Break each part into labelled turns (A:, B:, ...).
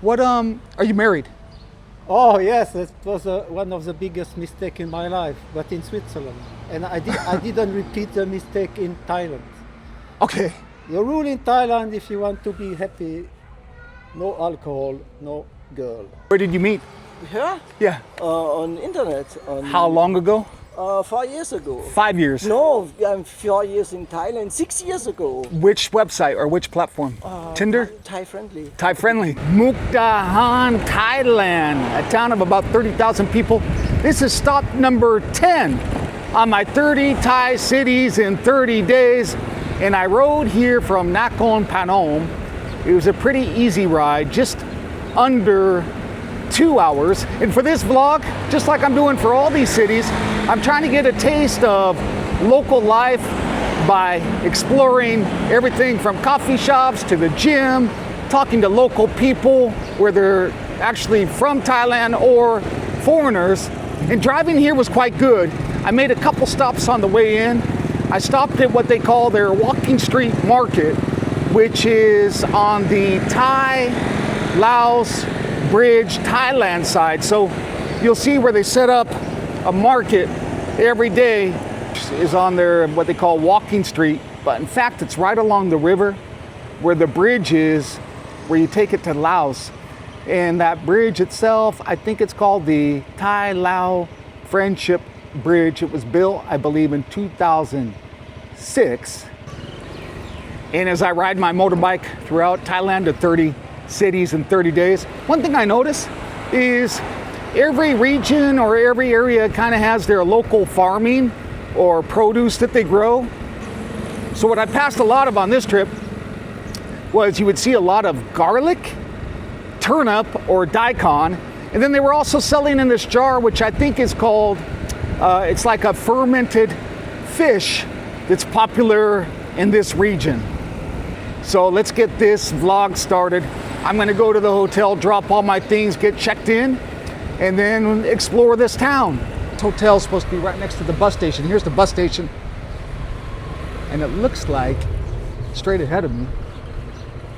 A: What are you married?
B: Oh yes, that was one of the biggest mistakes in my life, but in Switzerland. And I didn't repeat the mistake in Thailand.
A: Okay.
B: The rule in Thailand, if you want to be happy, no alcohol, no girl.
A: Where did you meet?
C: Here?
A: Yeah.
C: On internet.
A: How long ago?
C: 5 years ago.
A: 5 years.
C: No, I'm 4 years in Thailand, 6 years ago.
A: Which website or which platform? Tinder?
C: Thai friendly.
A: Thai friendly. Mukdahan, Thailand, a town of about 30,000 people. This is stop number 10 on my 30 Thai cities in 30 days. And I rode here from Nakhon Phanom. It was a pretty easy ride, just under 2 hours. And for this vlog, just like I'm doing for all these cities, I'm trying to get a taste of local life by exploring everything from coffee shops to the gym, talking to local people, whether actually from Thailand or foreigners. And driving here was quite good. I made a couple stops on the way in. I stopped at what they call their Walking Street Market, which is on the Thai-Lao Bridge, Thailand side. So you'll see where they set up a market every day is on their what they call Walking Street. But in fact, it's right along the river where the bridge is, where you take it to Laos. And that bridge itself, I think it's called the Thai-Lao Friendship Bridge. It was built, I believe, in 2006. And as I ride my motorbike throughout Thailand to 30 cities in 30 days, one thing I notice is every region or every area kind of has their local farming or produce that they grow. So what I passed a lot of on this trip was you would see a lot of garlic, turnip or daikon, and then they were also selling in this jar, which I think is called, it's like a fermented fish that's popular in this region. So let's get this vlog started. I'm gonna go to the hotel, drop all my things, get checked in, and then explore this town. This hotel's supposed to be right next to the bus station. Here's the bus station. And it looks like straight ahead of me,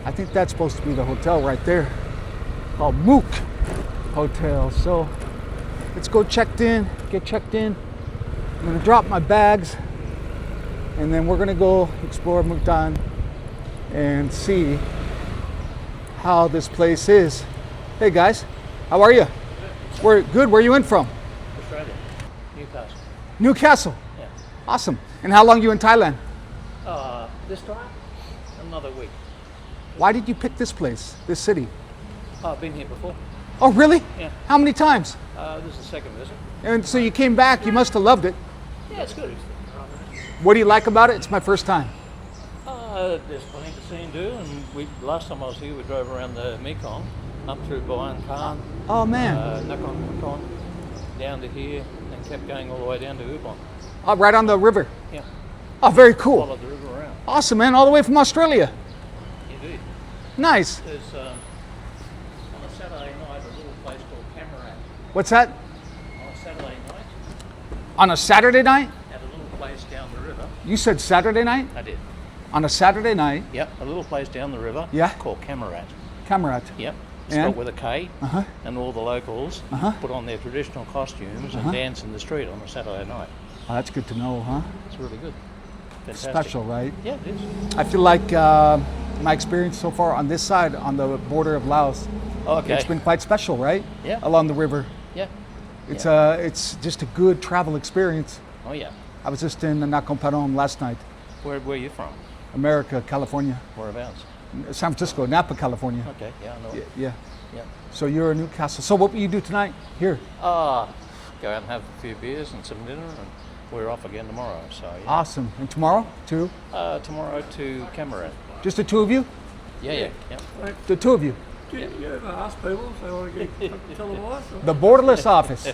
A: I think that's supposed to be the hotel right there, called Mook Hotel. So let's go get checked in. I'm gonna drop my bags, and then we're gonna go explore Mukdahan and see how this place is. Hey guys, how are you? We're good. Where are you in from?
D: Australia, Newcastle.
A: Newcastle.
D: Yeah.
A: Awesome. And how long you in Thailand?
D: This time, another week.
A: Why did you pick this place, this city?
D: I've been here before.
A: Oh, really?
D: Yeah.
A: How many times?
D: This is the second visit.
A: And so you came back. You must have loved it.
D: Yeah, it's good.
A: What do you like about it? It's my first time.
D: There's plenty to see and do. And last time I was here, we drove around the Mekong, up through Borderless,
A: Oh man.
D: Nakhon Phanom, down to here, and kept going all the way down to Ubon.
A: Oh, right on the river.
D: Yeah.
A: Oh, very cool.
D: Followed the river around.
A: Awesome, man. All the way from Australia.
D: Indeed.
A: Nice.
D: There's on a Saturday night a little place called Camarat.
A: What's that?
D: On a Saturday night,
A: On a Saturday night?
D: at a little place down the river.
A: You said Saturday night?
D: I did.
A: On a Saturday night?
D: Yep, a little place down the river.
A: Yeah.
D: Called Camarat.
A: Kamarat.
D: Yep.
A: And?
D: Spelled with a K.
A: Uh-huh.
D: And all the locals
A: Uh-huh.
D: put on their traditional costumes and dance in the street on a Saturday night.
A: Oh, that's good to know, huh?
D: It's really good. Fantastic.
A: Special, right?
D: Yeah, it is.
A: I feel like my experience so far on this side, on the border of Laos,
D: Okay.
A: it's been quite special, right?
D: Yeah.
A: Along the river.
D: Yeah.
A: It's just a good travel experience.
D: Oh yeah.
A: I was just in Nakhon Phanom last night,
D: Where are you from?
A: America, California,
D: Whereabouts?
A: San Francisco, Napa, California.
D: Okay. Yeah, I know.
A: Yeah, yeah.
D: Yeah.
A: So you're in Newcastle. So what will you do tonight here?
D: Go out and have a few beers and some dinner, and we're off again tomorrow. So yeah.
A: Awesome. And tomorrow, too?
D: Tomorrow to Camarat.
A: Just the two of you?
D: Yeah.
A: The two of you?
E: Do you ever ask people if they want to get televised?
A: The Borderless office.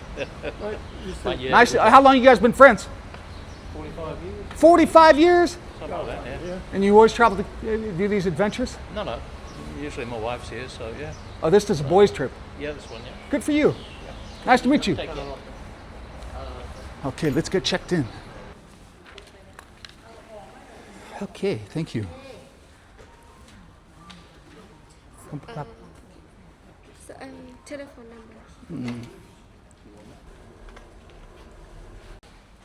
D: But yeah,
A: Nice. How long you guys been friends?
D: 45 years.
A: 45 years?
D: Something like that. Yeah.
A: And you always travel to do these adventures?
D: No. Usually my wife's here, so yeah.
A: Oh, this is a boys' trip.
D: Yeah, this one. Yeah.
A: Good for you. Nice to meet you.
D: Take care.
A: Okay, let's get checked in. Okay, thank you.
F: So, telephone number.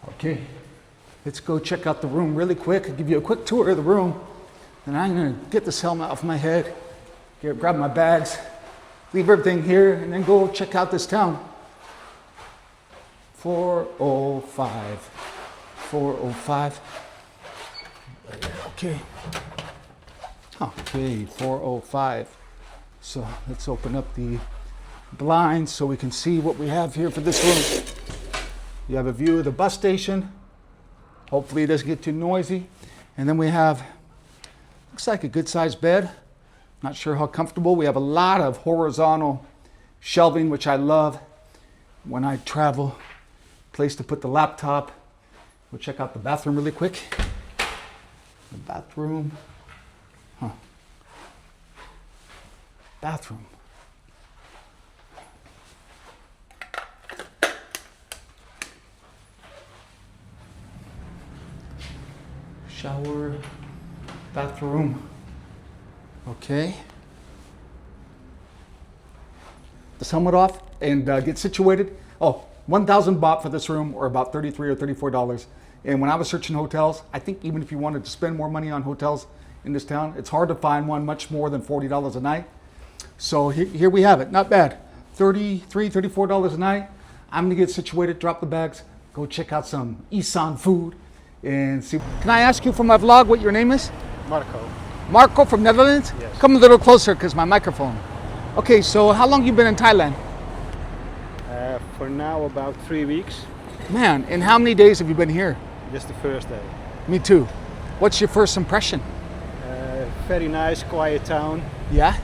A: Okay, let's go check out the room really quick. I'll give you a quick tour of the room. And I'm gonna get this helmet off my head, grab my bags, leave everything here, and then go check out this town. 405. 405. Okay. Okay, 405. So let's open up the blinds so we can see what we have here for this room. You have a view of the bus station. Hopefully it doesn't get too noisy. And then we have, looks like a good sized bed. Not sure how comfortable. We have a lot of horizontal shelving, which I love when I travel. Place to put the laptop. We'll check out the bathroom really quick. The bathroom. Bathroom. Shower, bathroom. Okay. The helmet off and get situated. Oh, 1,000 baht for this room, or about $33 or $34. And when I was searching hotels, I think even if you wanted to spend more money on hotels in this town, it's hard to find one much more than $40 a night. So here we have it. Not bad. $33, $34 a night. I'm gonna get situated, drop the bags, go check out some Isan food and see. Can I ask you for my vlog what your name is?
G: Marco.
A: Marco from Netherlands?
G: Yes.
A: Come a little closer because my microphone. Okay, so how long you been in Thailand?
G: For now about 3 weeks.
A: Man, and how many days have you been here?
G: Just the first day.
A: Me too. What's your first impression?
G: Very nice, quiet town.
A: Yeah?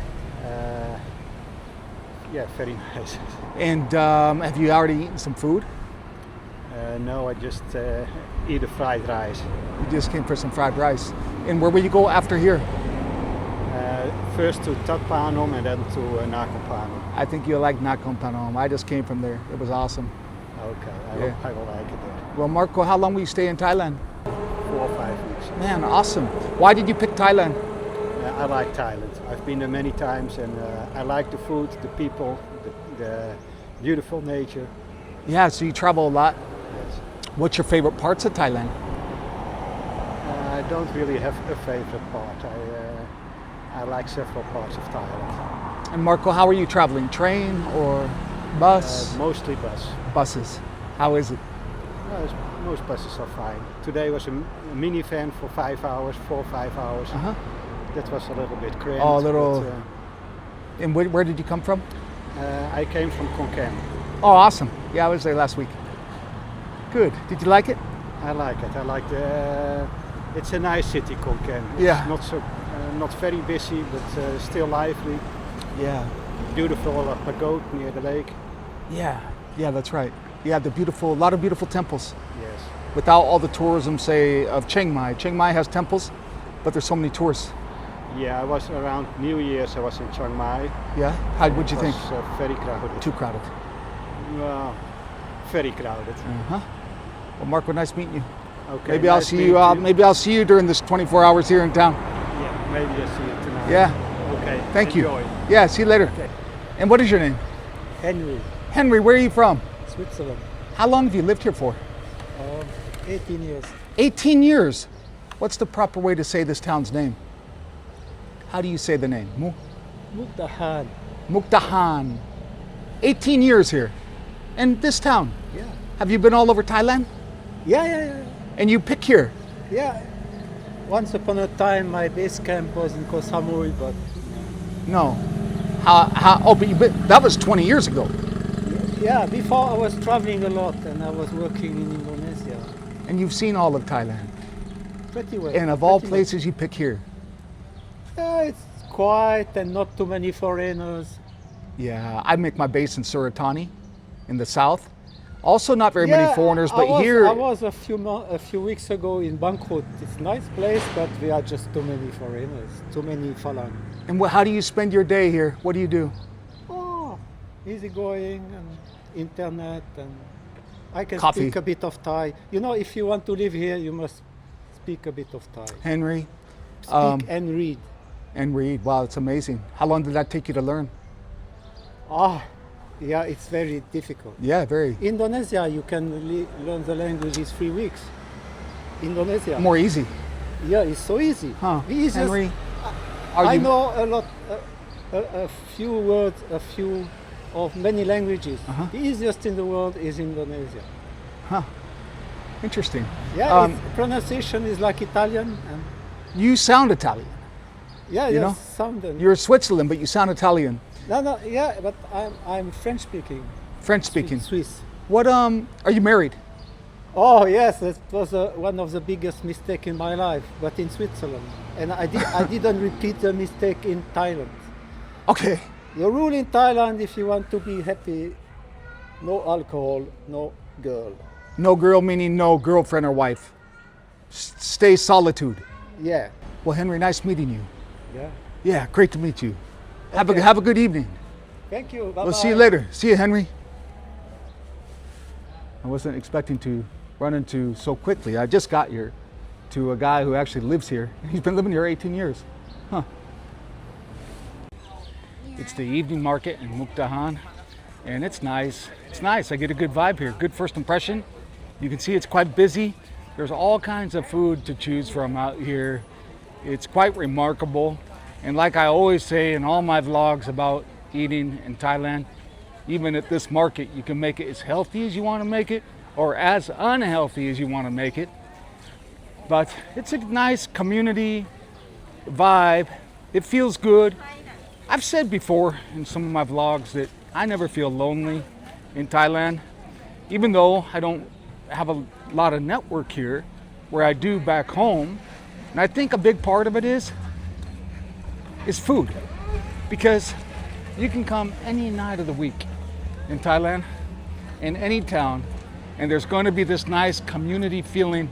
G: Yeah, very nice.
A: And have you already eaten some food?
G: No, I just eat a fried rice.
A: You just came for some fried rice. And where will you go after here?
G: First to Nakhon Phanom and then to Nakhon Phanom.
A: I think you'll like Nakhon Phanom. I just came from there. It was awesome.
G: Okay, I will like it there.
A: Well, Marco, how long will you stay in Thailand?
G: 4 or 5 weeks.
A: Man, awesome. Why did you pick Thailand?
G: I like Thailand. I've been there many times and I like the food, the people, the beautiful nature.
A: Yeah, so you travel a lot.
G: Yes.
A: What's your favorite parts of Thailand?
G: I don't really have a favorite part. I like several parts of Thailand.
A: And Marco, how are you traveling? Train or bus?
G: Mostly bus.
A: Buses. How is it?
G: Most buses are fine. Today was a minivan for 5 hours, 4 or 5 hours.
A: Uh-huh.
G: That was a little bit cramped.
A: Oh, a little.
G: But,
A: And where did you come from?
G: I came from Khon Kaen.
A: Oh, awesome. Yeah, I was there last week. Good. Did you like it?
G: I like it. I like the. It's a nice city, Khon Kaen. It's
A: Yeah.
G: not very busy, but still lively.
A: Yeah.
G: Beautiful pagoda near the lake.
A: Yeah. Yeah, that's right. Yeah, a lot of beautiful temples.
G: Yes.
A: Without all the tourism, say, of Chiang Mai. Chiang Mai has temples, but there's so many tourists.
G: Yeah, I was around New Year's. I was in Chiang Mai.
A: Yeah? What'd you think?
G: It was very crowded.
A: Too crowded.
G: Well, very crowded.
A: Uh-huh. Well, Marco, nice meeting you.
G: Okay.
A: Maybe I'll see you. Maybe I'll see you during this 24 hours here in town.
G: Yeah, maybe I'll see you tonight.
A: Yeah.
G: Okay.
A: Thank
G: Enjoy.
A: you. Yeah. See you later.
G: Okay.
A: And what is your name?
B: Henry,
A: Henry. Where are you from?
B: Switzerland.
A: How long have you lived here for?
B: 18 years.
A: 18 years. What's the proper way to say this town's name? How do you say the name?
B: Mukdahan.
A: Mukdahan. 18 years here. And this town?
B: Yeah.
A: Have you been all over Thailand?
B: Yeah.
A: And you pick here?
B: Yeah. Once upon a time, my base camp was in Koh Samui, but
A: No. But that was 20 years ago.
B: yeah, before I was traveling a lot and I was working in Indonesia.
A: And you've seen all of Thailand.
B: Pretty well.
A: And of all
B: pretty
A: places, you pick here.
B: well. It's quiet and not too many foreigners.
A: Yeah, I make my base in Suratani, in the south. Also, not very many foreigners, but
B: I was a few weeks ago in Bangkok. It's a nice place, but we are just too many foreigners, too many Falang.
A: And how do you spend your day here? What do you do?
B: Oh, easygoing and internet, and I can
A: Coffee.
B: speak a bit of Thai. You know, if you want to live here, you must speak a bit of Thai.
A: Henry?
B: Speak and read.
A: And read. Wow, it's amazing. How long did that take you to learn?
B: Ah, yeah, it's very difficult.
A: Yeah, very.
B: Indonesia, you can learn the language in 3 weeks. Indonesia.
A: More easy.
B: Yeah, it's so easy.
A: Huh.
B: The easiest,
A: Henry,
B: I know a lot, a few words, of many languages. The easiest in the world is Indonesia.
A: Interesting.
B: Yeah, pronunciation is like Italian. And
A: You sound Italian.
B: yeah,
A: You
B: yes,
A: know?
B: sound.
A: You're Switzerland, but you sound Italian.
B: No, yeah, but I'm French speaking.
A: French speaking.
B: Swiss.
A: What are you married?
B: Oh yes, that was one of the biggest mistake in my life, but in Switzerland. And I didn't repeat the mistake in Thailand.
A: Okay.
B: The rule in Thailand, if you want to be happy, no alcohol, no girl.
A: No girl meaning no girlfriend or wife. Stay solitude.
B: Yeah,
A: Well, Henry, nice meeting you.
B: yeah.
A: Yeah, great to meet you.
B: Okay.
A: Have a good evening.
B: Thank you. Bye-bye.
A: We'll see you later. See you, Henry. I wasn't expecting to run into so quickly. I just got here to a guy who actually lives here. He's been living here 18 years. Huh. It's the evening market in Mukdahan, and it's nice. It's nice. I get a good vibe here. Good first impression. You can see it's quite busy. There's all kinds of food to choose from out here. It's quite remarkable. And like I always say in all my vlogs about eating in Thailand, even at this market, you can make it as healthy as you want to make it or as unhealthy as you want to make it. But it's a nice community vibe. It feels good. I've said before in some of my vlogs that I never feel lonely in Thailand, even though I don't have a lot of network here where I do back home. And I think a big part of it is food, because you can come any night of the week in Thailand, in any town, and there's going to be this nice community feeling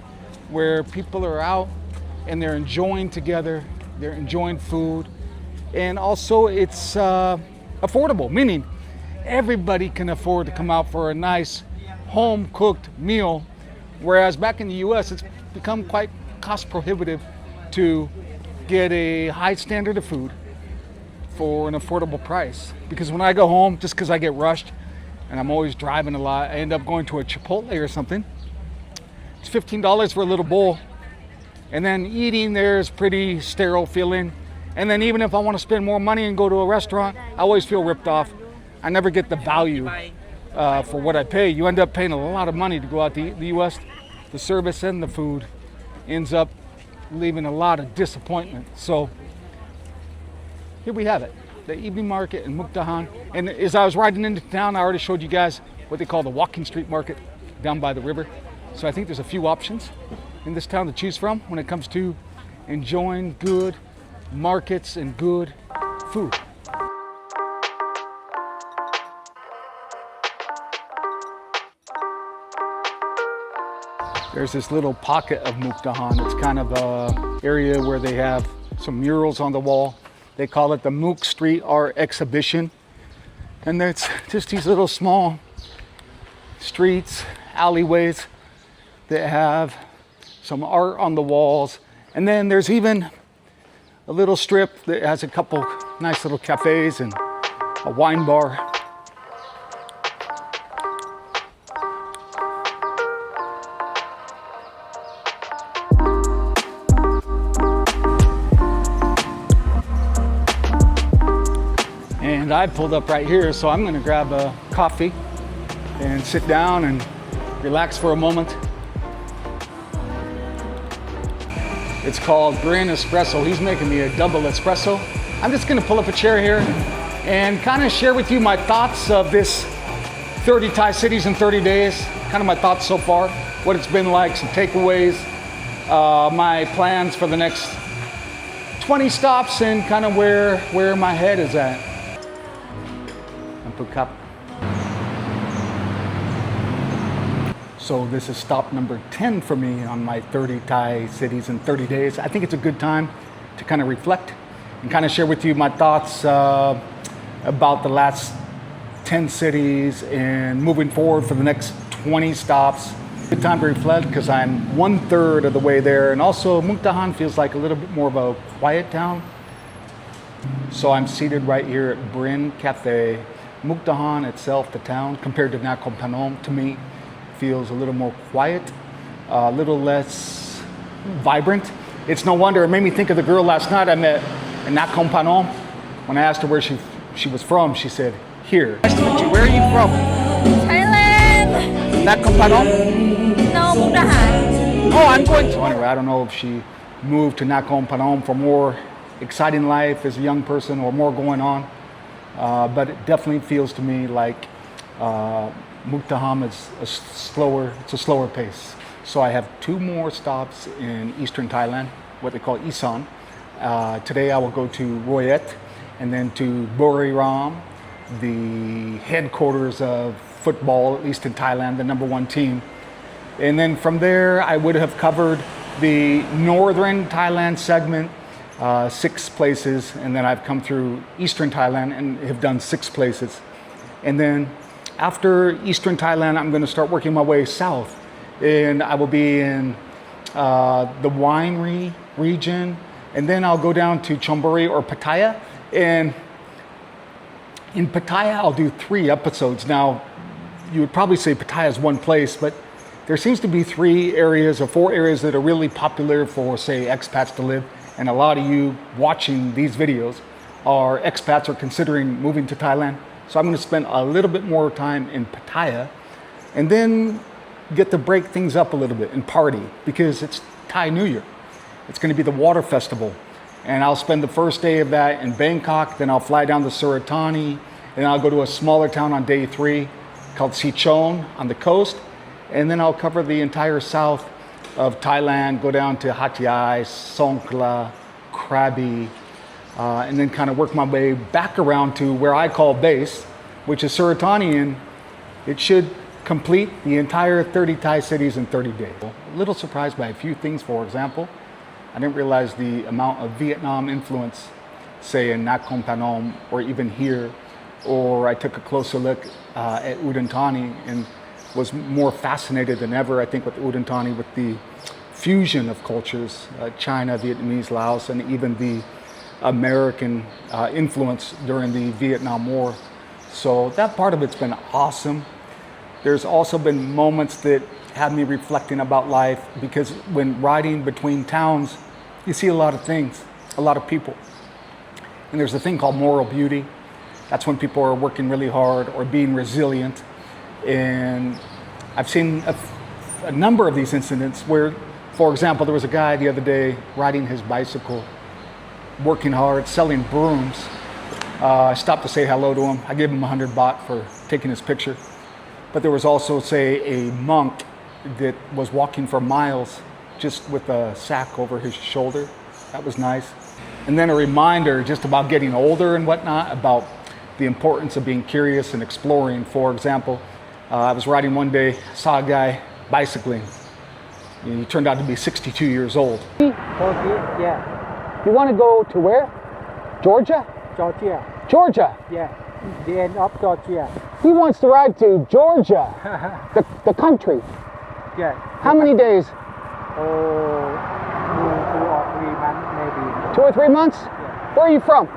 A: where people are out and they're enjoying together, they're enjoying food, and also it's affordable, meaning everybody can afford to come out for a nice home-cooked meal, whereas back in the US it's become quite cost prohibitive to get a high standard of food for an affordable price. Because when I go home, just because I get rushed and I'm always driving a lot, I end up going to a Chipotle or something. It's $15 for a little bowl, and then eating there is pretty sterile feeling. And then even if I want to spend more money and go to a restaurant, I always feel ripped off. I never get the value for what I pay. You end up paying a lot of money to go out to eat in the US. The service and the food ends up leaving a lot of disappointment. So here we have it, the evening market in Mukdahan. And as I was riding into town, I already showed you guys what they call the walking street market down by the river. So I think there's a few options in this town to choose from when it comes to enjoying good markets and good food. There's this little pocket of Mukdahan. It's kind of an area where they have some murals on the wall. They call it the Moo Street Art exhibition. And it's just these little small streets, alleyways that have some art on the walls. And then there's even a little strip that has a couple nice little cafes and a wine bar. And I pulled up right here, so I'm gonna grab a coffee and sit down and relax for a moment. It's called Green Espresso. He's making me a double espresso. I'm just gonna pull up a chair here and kind of share with you my thoughts of this 30 Thai cities in 30 days, kind of my thoughts so far, what it's been like, some takeaways, my plans for the next 20 stops, and kind of where my head is at. Cup. So this is stop number 10 for me on my 30 Thai cities in 30 days. I think it's a good time to kind of reflect and kind of share with you my thoughts about the last 10 cities and moving forward for the next 20 stops. Good time to reflect because I'm 1/3 of the way there, and also Mukdahan feels like a little bit more of a quiet town. So I'm seated right here at Brin Cafe, Mukdahan itself, the town, compared to Nakhon Phanom, to me, feels a little more quiet, a little less vibrant. It's no wonder, it made me think of the girl last night I met in Nakhon Phanom. When I asked her where she was from, she said, here. Nice to meet you. Where are you from?
F: Thailand!
A: Nakhon Phanom?
F: No, Mukdahan.
A: Oh, I'm going to. Anyway, I don't know if she moved to Nakhon Phanom for more exciting life as a young person or more going on. But it definitely feels to me like Mukdahan is it's a slower pace. So I have 2 more stops in eastern Thailand, what they call Isan. Today I will go to Royet and then to Buriram, the headquarters of football, at least in Thailand, the #1 team. And then from there, I would have covered the northern Thailand segment, 6 places, and then I've come through eastern Thailand and have done 6 places. And then after eastern Thailand, I'm going to start working my way south, and I will be in the winery region, and then I'll go down to Chonburi or Pattaya, and in Pattaya, I'll do 3 episodes. Now, you would probably say Pattaya is one place, but there seems to be 3 areas or 4 areas that are really popular for, say, expats to live. And a lot of you watching these videos are expats or considering moving to Thailand. So I'm going to spend a little bit more time in Pattaya and then get to break things up a little bit and party because it's Thai New Year. It's going to be the water festival. And I'll spend the first day of that in Bangkok, then I'll fly down to Suratani, and I'll go to a smaller town on day 3 called Sichon on the coast, and then I'll cover the entire south of Thailand, go down to Hat Yai, Songkhla, Krabi, and then kind of work my way back around to where I call base, which is Suratani, and it should complete the entire 30 Thai cities in 30 days. A little surprised by a few things, for example. I didn't realize the amount of Vietnam influence, say in Nakhon Phanom or even here, or I took a closer look at Udon Thani and was more fascinated than ever, I think, with Udon Thani, with the fusion of cultures, China, Vietnamese, Laos, and even the American influence during the Vietnam War. So that part of it's been awesome. There's also been moments that had me reflecting about life because when riding between towns, you see a lot of things, a lot of people. And there's a thing called moral beauty. That's when people are working really hard or being resilient. And I've seen a number of these incidents where, for example, there was a guy the other day riding his bicycle, working hard, selling brooms. I stopped to say hello to him. I gave him 100 baht for taking his picture. But there was also, say, a monk that was walking for miles just with a sack over his shoulder. That was nice. And then a reminder just about getting older and whatnot, about the importance of being curious and exploring. For example, I was riding one day, saw a guy bicycling. And he turned out to be 62 years old.
B: Yeah,
A: You want to go to where? Georgia?
B: Georgia.
A: Georgia.
B: Yeah, the end of Georgia.
A: He wants to ride to Georgia, the country.
B: Yeah.
A: How many days?
B: Oh, 2 or 3 months maybe.
A: 2 or 3 months? Where are you from?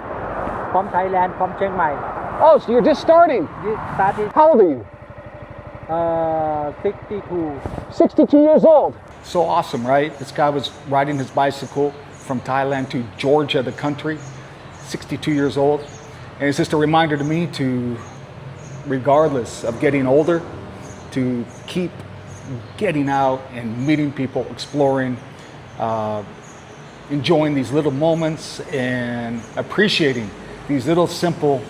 B: From Thailand, from Chiang Mai.
A: Oh, so you're just starting.
B: This started
A: How old are you?
B: 62.
A: 62 years old. So awesome, right? This guy was riding his bicycle from Thailand to Georgia, the country, 62 years old. And it's just a reminder to me to, regardless of getting older, to keep getting out and meeting people, exploring, enjoying these little moments and appreciating these little simple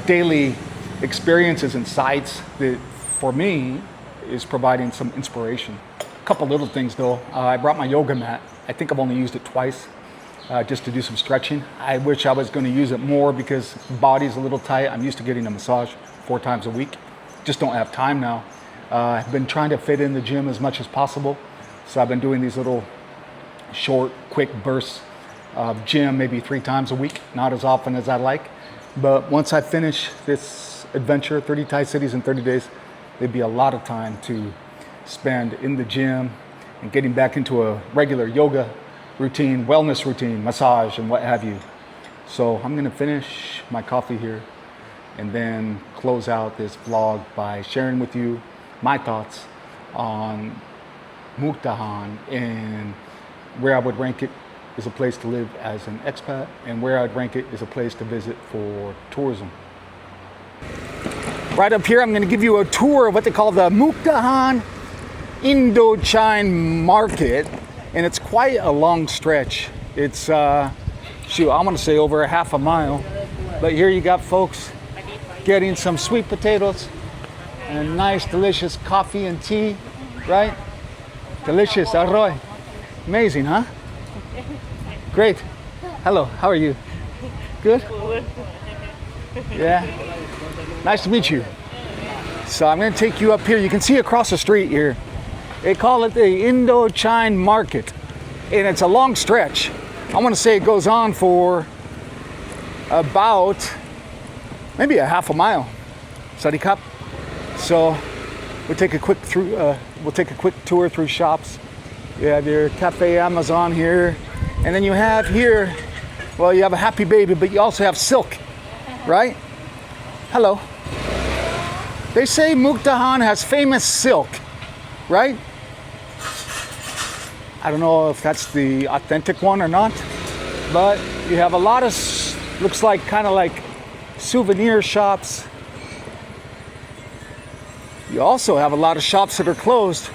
A: daily experiences and sights that for me is providing some inspiration. A couple little things though. I brought my yoga mat. I think I've only used it twice just to do some stretching. I wish I was going to use it more because the body's a little tight. I'm used to getting a massage 4 times a week. Just don't have time now. I've been trying to fit in the gym as much as possible. So I've been doing these little short, quick bursts of gym, maybe 3 times a week, not as often as I like. But once I finish this adventure, 30 Thai cities in 30 days, there'd be a lot of time to spend in the gym and getting back into a regular yoga routine, wellness routine, massage, and what have you. So I'm gonna finish my coffee here and then close out this vlog by sharing with you my thoughts on Mukdahan and where I would rank it as a place to live as an expat and where I'd rank it as a place to visit for tourism. Right up here, I'm going to give you a tour of what they call the Mukdahan Indochine Market, and it's quite a long stretch. It's shoot, I'm going to say over a half a mile. But here you got folks getting some sweet potatoes and a nice delicious coffee and tea, right? Delicious, arroy. Amazing, huh? Great. Hello, how are you? Good? Yeah. Nice to meet you. So I'm going to take you up here. You can see across the street here. They call it the Indochine Market. And it's a long stretch. I want to say it goes on for about maybe a half a mile. Study cup. So we'll take a quick tour through shops. You have your Cafe Amazon here. And then you have here, well, you have a Happy Baby, but you also have Silk, right? Hello. They say Mukdahan has famous silk, right? I don't know if that's the authentic one or not, but you have a lot of, looks like kind of like souvenir shops. You also have a lot of shops that are closed.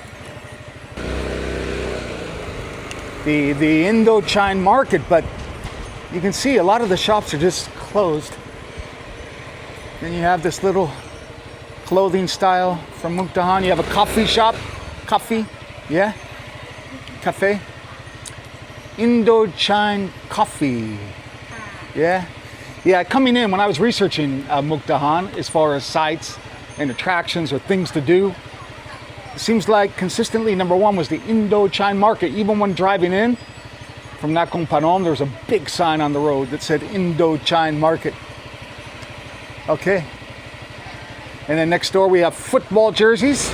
A: The Indochine Market, but you can see a lot of the shops are just closed. Then you have this little clothing style from Mukdahan. You have a coffee shop. Coffee, yeah? Cafe. Indochine Coffee. Yeah? Yeah, coming in, when I was researching Mukdahan, as far as sites and attractions or things to do, it seems like consistently number one was the Indochine Market. Even when driving in from Nakhon Phanom, there was a big sign on the road that said Indochine Market. Okay. And then next door we have football jerseys.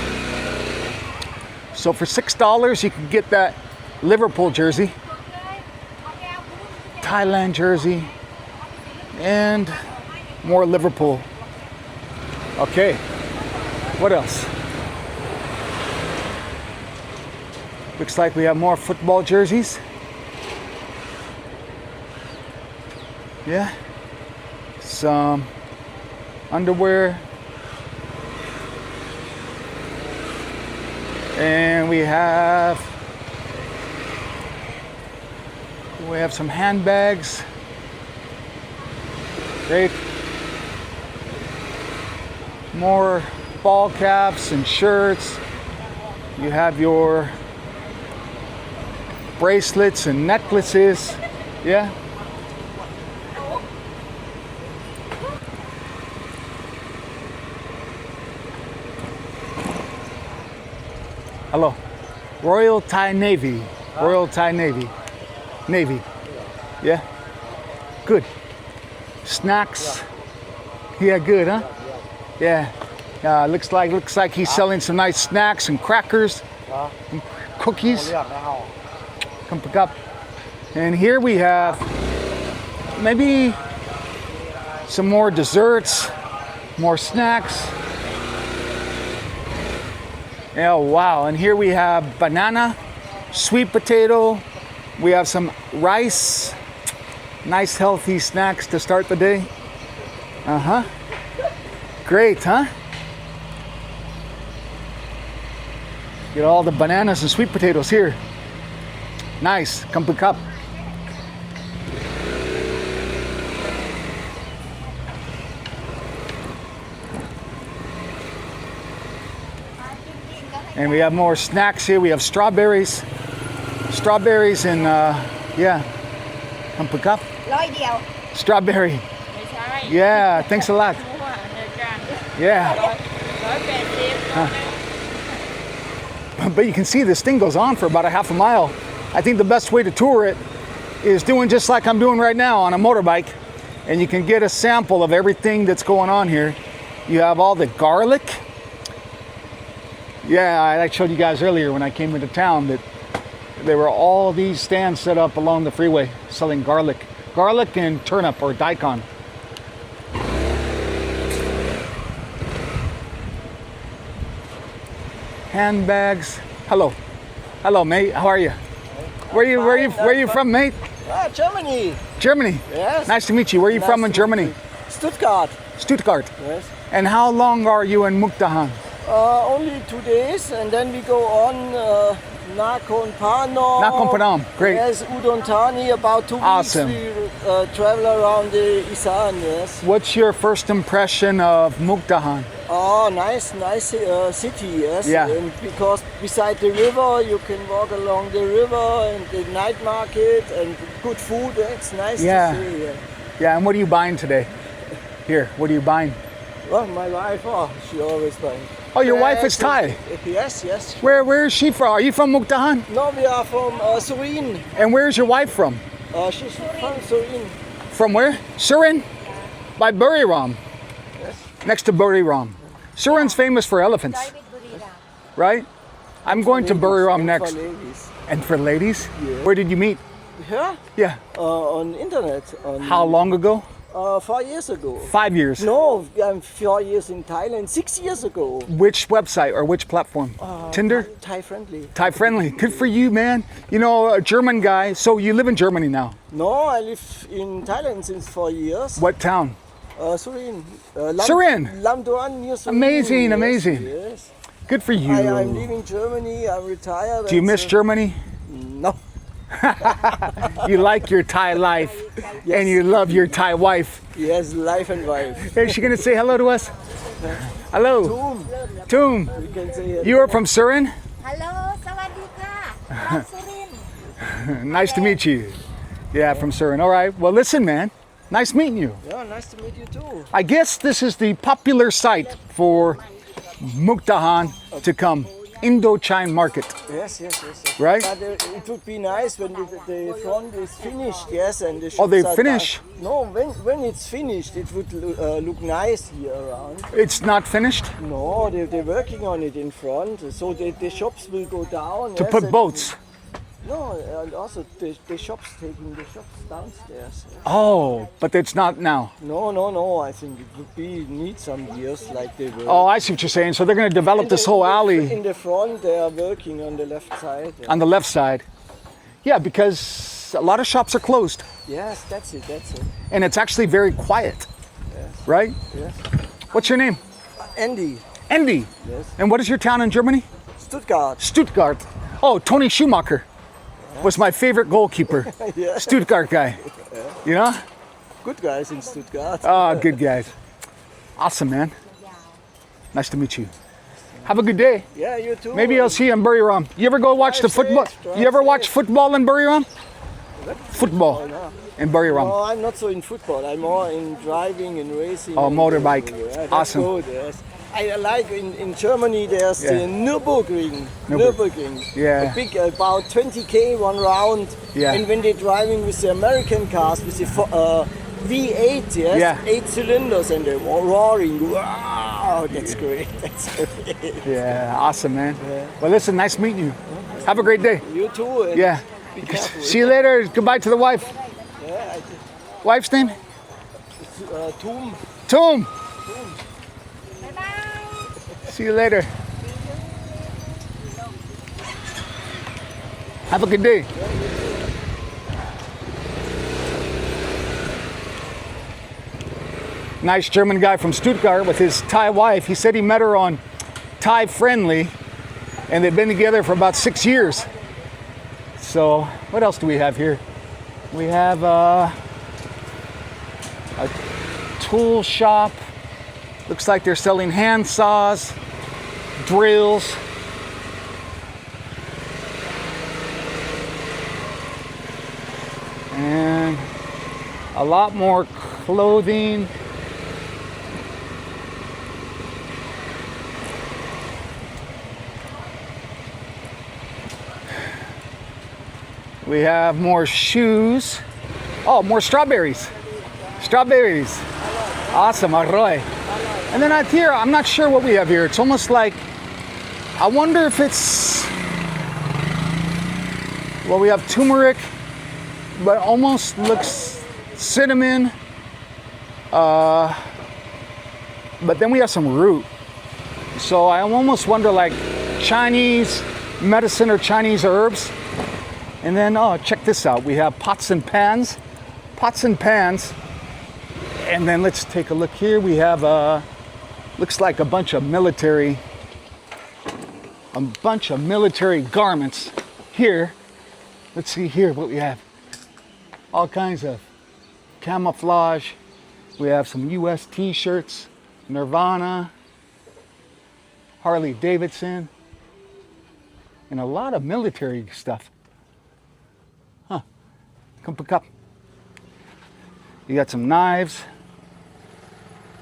A: So for $6 you can get that Liverpool jersey, Thailand jersey, and more Liverpool. Okay. What else? Looks like we have more football jerseys. Yeah. Some underwear. And we have some handbags. Great. More ball caps and shirts. You have your bracelets and necklaces. Yeah. Hello. Royal Thai Navy. Royal Thai Navy. Navy. Yeah. Good. Snacks. Yeah, good, huh? Yeah. Looks like he's selling some nice snacks and crackers and cookies. Come pick up. And here we have maybe some more desserts, more snacks. Oh wow, and here we have banana, sweet potato, we have some rice, nice healthy snacks to start the day. Uh-huh. Great, huh? Get all the bananas and sweet potatoes here. Nice, come pick up. And we have more snacks here. We have strawberries. Strawberries and yeah. Come pick up. Strawberry. Yeah, thanks a lot. Yeah. But you can see this thing goes on for about a half a mile. I think the best way to tour it is doing just like I'm doing right now on a motorbike. And you can get a sample of everything that's going on here. You have all the garlic. Yeah, I showed you guys earlier when I came into town that there were all these stands set up along the freeway selling garlic and turnip or daikon. handbags. Hello. Hello, mate. How are you? Where you from, mate?
C: Germany.
A: Germany.
C: Yes.
A: Nice to meet you. Where are you
C: Nice
A: from
C: to
A: in
C: meet
A: Germany?
C: you. Stuttgart.
A: Stuttgart.
C: Yes.
A: And how long are you in Mukdahan?
C: Only 2 days, and then we go on Nakhon Phanom.
A: Nakhon Phanom. Great.
C: Yes, Udon Thani. About 2
A: Awesome.
C: weeks we travel around the Isan. Yes.
A: What's your first impression of Mukdahan?
C: Oh, nice city. Yes.
A: Yeah.
C: And because beside the river, you can walk along the river and the night market and good food. It's nice
A: Yeah.
C: to see. Yeah.
A: Yeah, and what are you buying today? Here, what are you buying?
C: Well, my wife, she always buying.
A: Oh, your wife is Thai.
C: Yes, yes.
A: Where is she from? Are you from Mukdahan?
C: No, we are from Surin.
A: And where's your wife from?
C: She's from Surin.
A: From where? Surin? By Buriram.
C: Yes.
A: Next to Buriram. Surin's famous for elephants, right? I'm going to Buriram
C: And
A: next.
C: For ladies.
A: And for ladies?
C: Yeah.
A: Where did you meet?
C: Here?
A: Yeah.
C: On internet.
A: How long ago?
C: 4 years ago.
A: 5 years.
C: No, I'm 4 years in Thailand. 6 years ago.
A: Which website or which platform? Tinder?
C: Thai friendly.
A: Thai friendly. Good for you, man. You know, a German guy. So you live in Germany now.
C: No, I live in Thailand since 4 years.
A: What town?
C: Surin.
A: Surin.
C: Lamduan near Surin.
A: Amazing,
C: Yes,
A: amazing.
C: Yes.
A: Good for you.
C: I'm leaving Germany. I'm retired.
A: Do you
C: and
A: miss
C: so-
A: Germany?
C: No.
A: You like your Thai life and you love your Thai wife.
C: Yes, life and wife.
A: Is she gonna say hello to us? Hello.
C: Boom.
A: Toom.
C: You can say it.
A: You are from Surin?
F: ฮัลโหล สวัสดีค่ะ from สุรินทร์
A: Nice to meet you. Yeah, from Surin. All right. Well, listen, man. Nice meeting you.
C: Yeah, nice to meet you too.
A: I guess this is the popular site for Mukdahan to come. Indochine Market,
C: Yes, yes, yes. yes.
A: right?
C: But it would be nice when the front is finished, yes, and the
A: Oh, they
C: shops are
A: finish?
C: done. No, when it's finished, it would look nice here around.
A: It's not finished
C: No, they're working on it in front, so the shops will go down.
A: to
C: yes,
A: put
C: and-
A: boats.
C: No, and also the shops taking the shops downstairs. yes.
A: Oh, but it's not now.
C: No. I think it would need some years like they were.
A: Oh, I see what you're saying. So they're going to develop this whole alley
C: In the front, they are working on the left side.
A: on the left side. Yeah, because a lot of shops are closed
C: Yes, that's it.
A: and it's actually very quiet, right?
C: Yes.
A: What's your name?
C: Andy,
A: Andy.
C: Yes.
A: And what is your town in Germany?
C: Stuttgart.
A: Stuttgart. Oh, Tony Schumacher was my favorite goalkeeper.
C: Yeah.
A: Stuttgart guy. You know?
C: Good guys in Stuttgart.
A: Oh, good guys. Awesome, man. Nice to meet you. Have a good day.
C: Yeah, you too.
A: Maybe I'll see you in Buriram. You ever go watch the
C: Drive
A: football?
C: safe, drive
A: You ever watch
C: safe.
A: football in Buriram? Football in Buriram.
C: No, I'm not so in football. I'm more in driving and racing.
A: Oh,
C: and,
A: motorbike.
C: that's
A: Awesome.
C: good, yes. I like in Germany there's
A: Yeah.
C: the Nürburgring. Nürburgring.
A: Yeah.
C: A big, about 20k one round.
A: Yeah.
C: And when they're driving with the American cars with the V8, yes,
A: Yeah.
C: 8 cylinders and they're roaring. Wow, that's great. That's great.
A: Yeah, awesome, man. Well, listen, nice meeting you. Have a great day.
C: You too. And
A: Yeah.
C: Be careful.
A: See you later. Goodbye to the wife.
C: Yeah,
A: Wife's name?
C: Tum.
A: Toom.
F: บ๊ายบาย
A: See you later. Have a good day. Nice German guy from Stuttgart with his Thai wife. He said he met her on Thai Friendly and they've been together for about 6 years. So, what else do we have here? We have a tool shop. Looks like they're selling hand saws, drills. And a lot more clothing. We have more shoes. Oh, more strawberries. Strawberries. Awesome, arroy. And then out here, I'm not sure what we have here. It's almost like, I wonder if it's, well, we have turmeric, but almost looks cinnamon. But then we have some root. So I almost wonder like Chinese medicine or Chinese herbs. And then, oh, check this out. We have pots and pans. Pots and pans. And then let's take a look here. We have, looks like a bunch of military garments here. Let's see here what we have. All kinds of camouflage. We have some US t-shirts, Nirvana, Harley Davidson, and a lot of military stuff. Huh. Come pick up. You got some knives.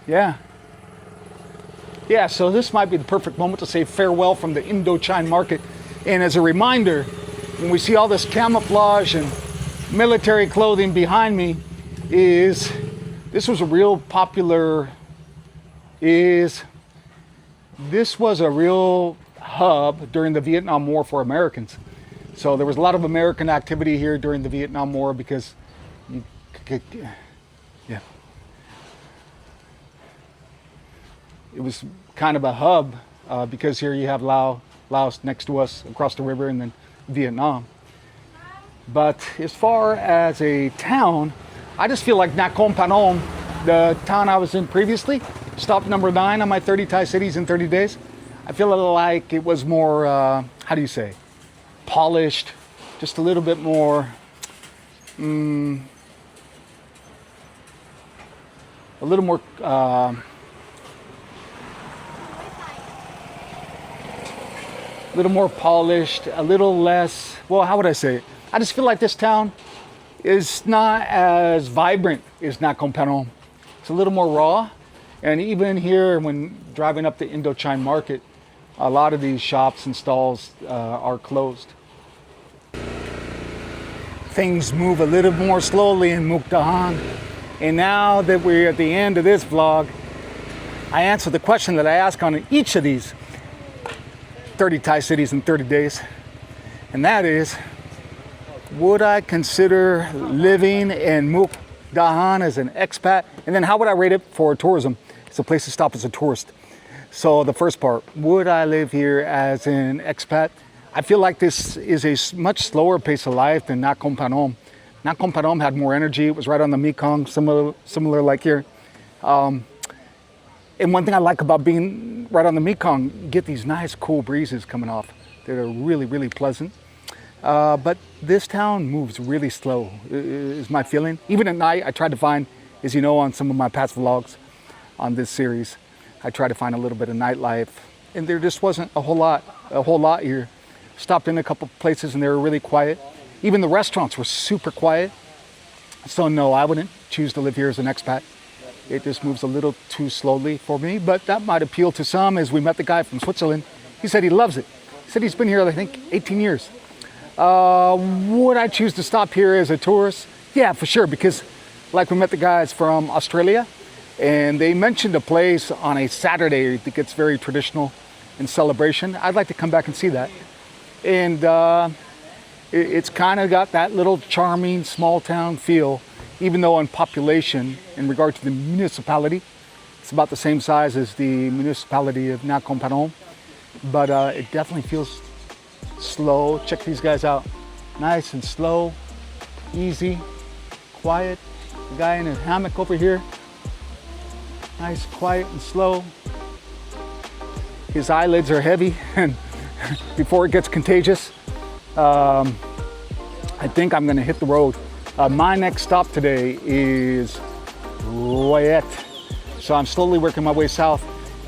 A: Yeah. Yeah, so this might be the perfect moment to say farewell from the Indochine Market. And as a reminder, when we see all this camouflage and military clothing behind me, this was a real hub during the Vietnam War for Americans. So there was a lot of American activity here during the Vietnam War because yeah. It was kind of a hub because here you have Laos next to us across the river, and then Vietnam. But as far as a town, I just feel like Nakhon Phanom, the town I was in previously, stop number 9 on my 30 Thai cities in 30 days. I feel like it was more, how do you say, polished, just a little bit more, a little more, a little more polished, a little less, well, how would I say it? I just feel like this town is not as vibrant as Nakhon Phanom. It's a little more raw. And even here, when driving up the Indochine Market, a lot of these shops and stalls are closed. Things move a little more slowly in Mukdahan. And now that we're at the end of this vlog, I answer the question that I ask on each of these 30 Thai cities in 30 days. And that is, would I consider living in Mukdahan as an expat? And then how would I rate it for tourism? It's a place to stop as a tourist. So the first part, would I live here as an expat? I feel like this is a much slower pace of life than Nakhon Phanom. Nakhon Phanom had more energy. It was right on the Mekong, similar like here. And one thing I like about being right on the Mekong, you get these nice cool breezes coming off that are really, really pleasant. But this town moves really slow, is my feeling. Even at night, I tried to find, as you know, on some of my past vlogs on this series, I tried to find a little bit of nightlife, and there just wasn't a whole lot here. Stopped in a couple places and they were really quiet. Even the restaurants were super quiet. So no, I wouldn't choose to live here as an expat. It just moves a little too slowly for me, but that might appeal to some. As we met the guy from Switzerland, he said he loves it. He said he's been here, I think, 18 years. Would I choose to stop here as a tourist? Yeah, for sure, because like we met the guys from Australia, and they mentioned a place on a Saturday that gets very traditional in celebration. I'd like to come back and see that. And it's kind of got that little charming small town feel, even though in population, in regard to the municipality, it's about the same size as the municipality of Nakhon Phanom. But it definitely feels slow. Check these guys out. Nice and slow, easy, quiet. The guy in a hammock over here. Nice, quiet and slow. His eyelids are heavy and before it gets contagious, I think I'm gonna hit the road. My next stop today is Royet. So I'm slowly working my way south.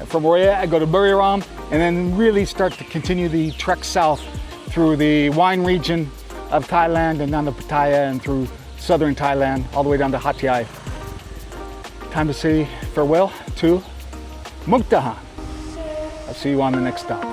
A: From Royet, I go to Buriram and then really start to continue the trek south through the wine region of Thailand and down to Pattaya and through southern Thailand, all the way down to Hat Yai. Time to say farewell to Mukdahan. I'll see you on the next stop.